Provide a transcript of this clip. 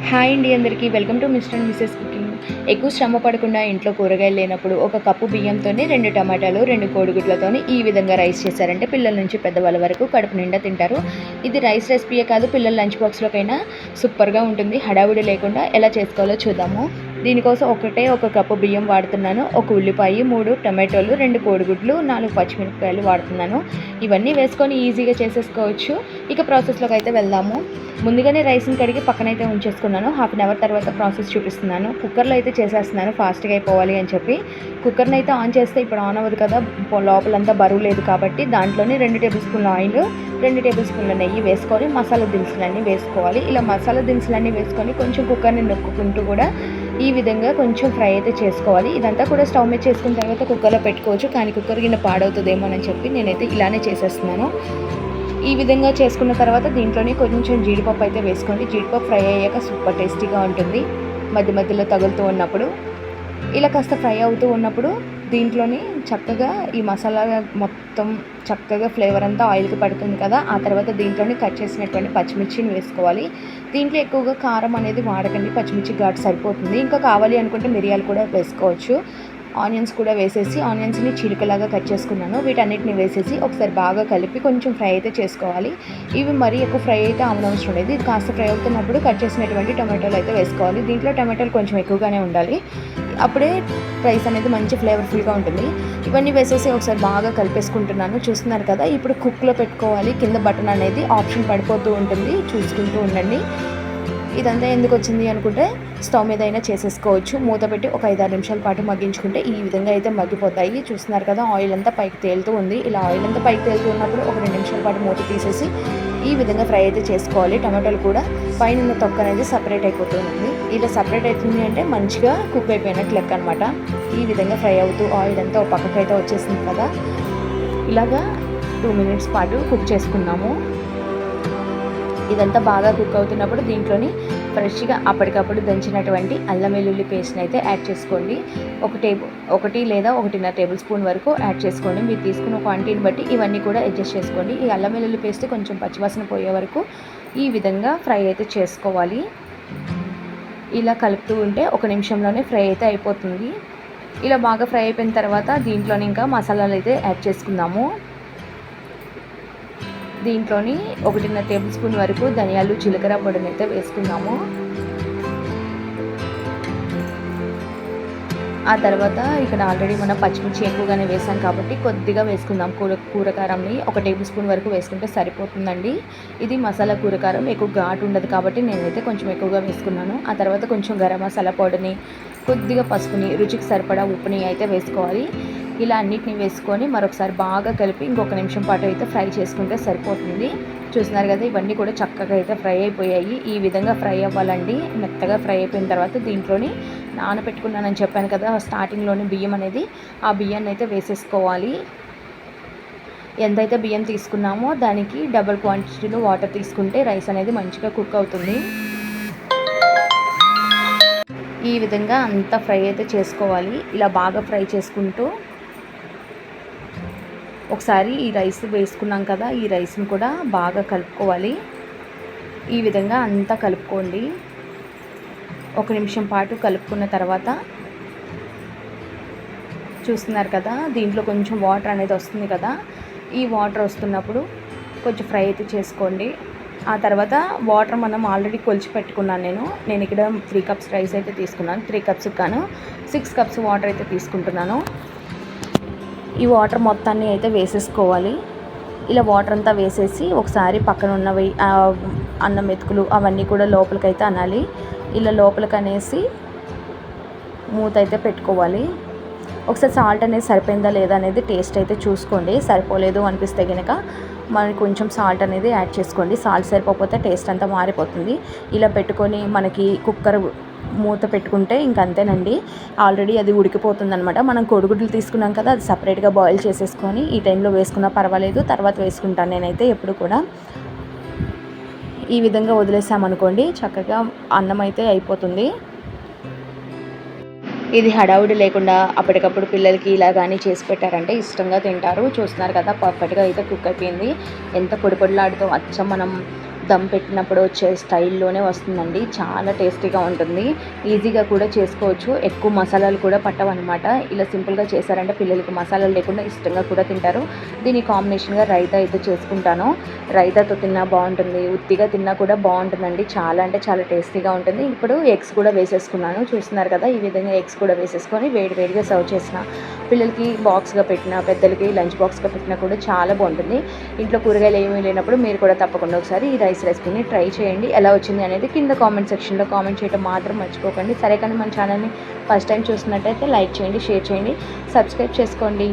Hi అండి అందరికీ welcome to mister and Mrs cooking. ఎక్కువ శ్రమ పడకుండా ఇంట్లో కూరగాయలు లేనప్పుడు ఒక కప్పు బియ్యంతోనే 2 టమాటాలు 2 కోడిగుడ్లతోని ఈ విధంగా రైస్ చేశారంటే పిల్లల నుంచి పెద్దవాళ్ళ వరకు కడుపు నిండా తింటారు. ఇది రైస్ రెసిపీయే కాదు, పిల్లల లంచ్ బాక్స్లోకైనా సూపర్గా ఉంటుంది. హడావుడి లేకుండా ఎలా చేసుకోవాలో చూద్దాము. దీనికోసం ఒక కప్పు బియ్యం వాడుతున్నాను. ఒక ఉల్లిపాయ, 3 టమాటోలు, 2 కోడిగుడ్లు, 4 పచ్చిమిరపకాయలు వాడుతున్నాను. ఇవన్నీ వేసుకొని ఈజీగా చేసేసుకోవచ్చు. ఇక ప్రాసెస్లోకి అయితే వెళ్దాము. ముందుగానే రైస్ని కడిగి పక్కనైతే ఉంచేసుకున్నాను. హాఫ్ అన్ అవర్ తర్వాత ప్రాసెస్ చూపిస్తున్నాను. కుక్కర్లో అయితే చేసేస్తున్నాను ఫాస్ట్గా అయిపోవాలి అని చెప్పి. కుక్కర్ని అయితే ఆన్ చేస్తే ఇప్పుడు ఆన్ అవ్వదు కదా, లోపలంతా బరువు లేదు కాబట్టి దాంట్లోనే 2 టేబుల్ స్పూన్ల ఆయిల్, 2 టేబుల్ స్పూన్ల నెయ్యి వేసుకొని మసాలా దినుసులన్నీ వేసుకోవాలి. ఇలా మసాలా దినుసులన్నీ వేసుకొని కొంచెం కుక్కర్ని నొక్కుంటూ కూడా ఈ విధంగా కొంచెం ఫ్రై అయితే చేసుకోవాలి. ఇదంతా కూడా స్టవ్ మీద చేసుకున్న తర్వాత కుక్కర్లో పెట్టుకోవచ్చు, కానీ కుక్కర్ గిన్నె పాడవుతుందేమోనని చెప్పి నేనైతే ఇలానే చేసేస్తున్నాను. ఈ విధంగా చేసుకున్న తర్వాత దీంట్లోనే కొంచెం జీడిపప్పు అయితే వేసుకోండి. జీడిపప్పు ఫ్రై అయ్యాక సూపర్ టేస్టీగా ఉంటుంది. మధ్య మధ్యలో తగులుతూ ఉన్నప్పుడు ఇలా కాస్త ఫ్రై అవుతూ ఉన్నప్పుడు దీంట్లోని చక్కగా ఈ మసాలా మొత్తం చక్కగా ఫ్లేవర్ అంతా ఆయిల్కి పడుతుంది కదా. ఆ తర్వాత దీంట్లోని కట్ చేసినటువంటి పచ్చిమిర్చిని వేసుకోవాలి. దీంట్లో ఎక్కువగా కారం అనేది వాడకండి, పచ్చిమిర్చి ఘాటు సరిపోతుంది. ఇంకా కావాలి అనుకుంటే మిరియాలు కూడా వేసుకోవచ్చు. ఆనియన్స్ కూడా వేసేసి ఆనియన్స్ని చిలుకలాగా కట్ చేసుకున్నాను. వీటన్నిటిని వేసేసి ఒకసారి బాగా కలిపి కొంచెం ఫ్రై అయితే చేసుకోవాలి. ఇవి మరీ ఎక్కువ ఫ్రై అయితే అవనవసరం లేదు. ఇది కాస్త ఫ్రై అవుతున్నప్పుడు కట్ చేసినటువంటి టమాటోలు అయితే వేసుకోవాలి. దీంట్లో టమాటోలు కొంచెం ఎక్కువగానే ఉండాలి, అప్పుడే రైస్ అనేది మంచి ఫ్లేవర్ఫుల్గా ఉంటుంది. ఇవన్నీ వేసేసి ఒకసారి బాగా కలిపేసుకుంటున్నాను. చూస్తున్నారు కదా, ఇప్పుడు కుక్లో పెట్టుకోవాలి. కింద బటన్ అనేది ఆప్షన్ పడిపోతూ ఉంటుంది, చూసుకుంటూ ఉండండి. ఇదంతా ఎందుకు వచ్చింది అనుకుంటే స్టవ్ మీద అయినా చేసేసుకోవచ్చు. మూత పెట్టి ఒక 5-6 నిమిషాల పాటు మగ్గించుకుంటే ఈ విధంగా అయితే మగ్గిపోతాయి. చూస్తున్నారు కదా, ఆయిల్ అంతా పైకి తేలుతూ ఉంది. ఇలా ఆయిల్ అంతా పైకి తేలుతూ ఉన్నప్పుడు ఒక 2 నిమిషాల పాటు మూత తీసేసి ఈ విధంగా ఫ్రై అయితే చేసుకోవాలి. టమాటాలు కూడా పైన తొక్క అనేది సపరేట్ అయిపోతుంది. ఇలా సపరేట్ అవుతుంది అంటే మంచిగా కుక్ అయిపోయినట్టు లెక్క అనమాట. ఈ విధంగా ఫ్రై అవుతూ ఆయిల్ అంతా ఒక పక్కకైతే వచ్చేసింది కదా. ఇలాగా 2 మినిట్స్ పాటు కుక్ చేసుకున్నాము. ఇదంతా బాగా కుక్ అవుతున్నప్పుడు దీంట్లోని ఫ్రెష్గా అప్పటికప్పుడు దంచినటువంటి అల్లం వెల్లుల్లి పేస్ట్ని అయితే యాడ్ చేసుకోండి. 1 లేదా 1.5 టేబుల్ స్పూన్ వరకు యాడ్ చేసుకోండి. మీరు తీసుకున్న క్వాంటిటీని బట్టి ఇవన్నీ కూడా అడ్జస్ట్ చేసుకోండి. ఈ అల్లం వెల్లుల్లి పేస్ట్ కొంచెం పచ్చివాసన పోయే వరకు ఈ విధంగా ఫ్రై అయితే చేసుకోవాలి. ఇలా కలుపుతూ ఉంటే 1 నిమిషంలోనే ఫ్రై అయితే అయిపోతుంది. ఇలా బాగా ఫ్రై అయిపోయిన తర్వాత దీంట్లోని ఇంకా మసాలాలు అయితే యాడ్ చేసుకుందాము. దీంట్లోని 1.5 టేబుల్ స్పూన్ వరకు ధనియాలు, జీలకర్ర పొడిని అయితే వేసుకుందాము. ఆ తర్వాత ఇక్కడ ఆల్రెడీ మనం పచ్చిమిర్చి ఎక్కువగానే వేసాం కాబట్టి కొద్దిగా వేసుకుందాం. కూరకారంని 1 టేబుల్ స్పూన్ వరకు వేసుకుంటే సరిపోతుందండి. ఇది మసాలా కూరకారం, ఎక్కువ ఘాటు ఉండదు కాబట్టి నేనైతే కొంచెం ఎక్కువగా వేసుకున్నాను. ఆ తర్వాత కొంచెం గరం మసాలా పొడిని, కొద్దిగా పసుపుని, రుచికి సరిపడా ఉప్పుని అయితే వేసుకోవాలి. ఇలా అన్నిటిని వేసుకొని మరొకసారి బాగా కలిపి ఇంకొక నిమిషం పాటు అయితే ఫ్రై చేసుకుంటే సరిపోతుంది. చూస్తున్నారు కదా, ఇవన్నీ కూడా చక్కగా అయితే ఫ్రై అయిపోయాయి. ఈ విధంగా ఫ్రై అవ్వాలండి. మెత్తగా ఫ్రై అయిపోయిన తర్వాత దీంట్లోని నానబెట్టుకున్నానని చెప్పాను కదా స్టార్టింగ్లోని బియ్యం అనేది, ఆ బియ్యాన్ని అయితే వేసేసుకోవాలి. ఎంతైతే బియ్యం తీసుకున్నామో దానికి డబుల్ క్వాంటిటీలో వాటర్ తీసుకుంటే రైస్ అనేది మంచిగా కుక్ అవుతుంది. ఈ విధంగా అంతా ఫ్రై అయితే చేసుకోవాలి. ఇలా బాగా ఫ్రై చేసుకుంటూ ఒకసారి ఈ రైస్ వేసుకున్నాం కదా, ఈ రైస్ని కూడా బాగా కలుపుకోవాలి. ఈ విధంగా అంతా కలుపుకోండి. 1 నిమిషం పాటు కలుపుకున్న తర్వాత చూస్తున్నారు కదా, దీంట్లో కొంచెం వాటర్ అనేది వస్తుంది కదా. ఈ వాటర్ వస్తున్నప్పుడు కొంచెం ఫ్రై అయితే చేసుకోండి. ఆ తర్వాత వాటర్ మనం ఆల్రెడీ కొలిచి పెట్టుకున్నాను. నేను ఇక్కడ 3 కప్స్ రైస్ అయితే తీసుకున్నాను. 3 కప్స్ కాను 6 కప్స్ వాటర్ అయితే తీసుకుంటున్నాను. ఈ వాటర్ మొత్తాన్ని అయితే వేసేసుకోవాలి. ఇలా వాటర్ అంతా వేసేసి ఒకసారి పక్కన ఉన్నవి అన్నం మెతుకులు అవన్నీ కూడా లోపలికైతే అనాలి. ఇలా లోపలికి అనేసి మూత అయితే పెట్టుకోవాలి. ఒకసారి సాల్ట్ అనేది సరిపోయిందా లేదా అనేది టేస్ట్ అయితే చూసుకోండి. సరిపోలేదు అనిపిస్తే కనుక మనకి కొంచెం సాల్ట్ అనేది యాడ్ చేసుకోండి. సాల్ట్ సరిపోతే టేస్ట్ అంతా మారిపోతుంది. ఇలా పెట్టుకొని మనకి కుక్కర్ మూత పెట్టుకుంటే ఇంకంతేనండి, ఆల్రెడీ అది ఉడికిపోతుంది అనమాట. మనం కోడిగుడ్లు తీసుకున్నాం కదా, అది సపరేట్గా బాయిల్ చేసేసుకొని ఈ టైంలో వేసుకున్నా పర్వాలేదు, తర్వాత వేసుకుంటాను నేనైతే ఎప్పుడు కూడా. ఈ విధంగా వదిలేసామనుకోండి చక్కగా అన్నం అయితే అయిపోతుంది. ఇది హడావుడి లేకుండా అప్పటికప్పుడు పిల్లలకి ఇలా కానీ చేసి పెట్టారంటే ఇష్టంగా తింటారు. చూస్తున్నారు కదా, పర్ఫెక్ట్గా అయితే కుక్ అయిపోయింది. ఎంత పొడి పొడిలాడుతూ అచ్చం మనం దమ్ పెట్టినప్పుడు వచ్చే స్టైల్లోనే వస్తుందండి. చాలా టేస్టీగా ఉంటుంది. ఈజీగా కూడా చేసుకోవచ్చు. ఎక్కువ మసాలాలు కూడా పట్టవన్నమాట. ఇలా సింపుల్గా చేశారంటే పిల్లలకి మసాలాలు లేకుండా ఇష్టంగా కూడా తింటారు. దీని కాంబినేషన్గా రైతా అయితే చేసుకుంటాను. రైతాతో తిన్నా బాగుంటుంది, ఉత్తిగా తిన్నా కూడా బాగుంటుందండి. చాలా అంటే చాలా టేస్టీగా ఉంటుంది. ఇప్పుడు ఎగ్స్ కూడా వేసేసుకున్నాను. చూస్తున్నారు కదా, ఈ విధంగా ఎగ్స్ కూడా వేసేసుకొని వేడివేడిగా సర్వ్ చేసిన పిల్లలకి బాక్స్గా పెట్టిన, పెద్దలకి లంచ్ బాక్స్గా పెట్టినా కూడా చాలా బాగుంటుంది. ఇంట్లో కూరగాయలు ఏమీ లేనప్పుడు మీరు కూడా తప్పకుండా ఒకసారి ఈ రైస్ రెసిపీని ట్రై చేయండి. ఎలా వచ్చింది అనేది కింద కామెంట్ సెక్షన్లో కామెంట్ చేయడం మాత్రం మర్చిపోకండి. సరే, కానీ మన ఛానల్ని ఫస్ట్ టైం చూస్తున్నట్టయితే లైక్ చేయండి, షేర్ చేయండి, సబ్స్క్రైబ్ చేసుకోండి.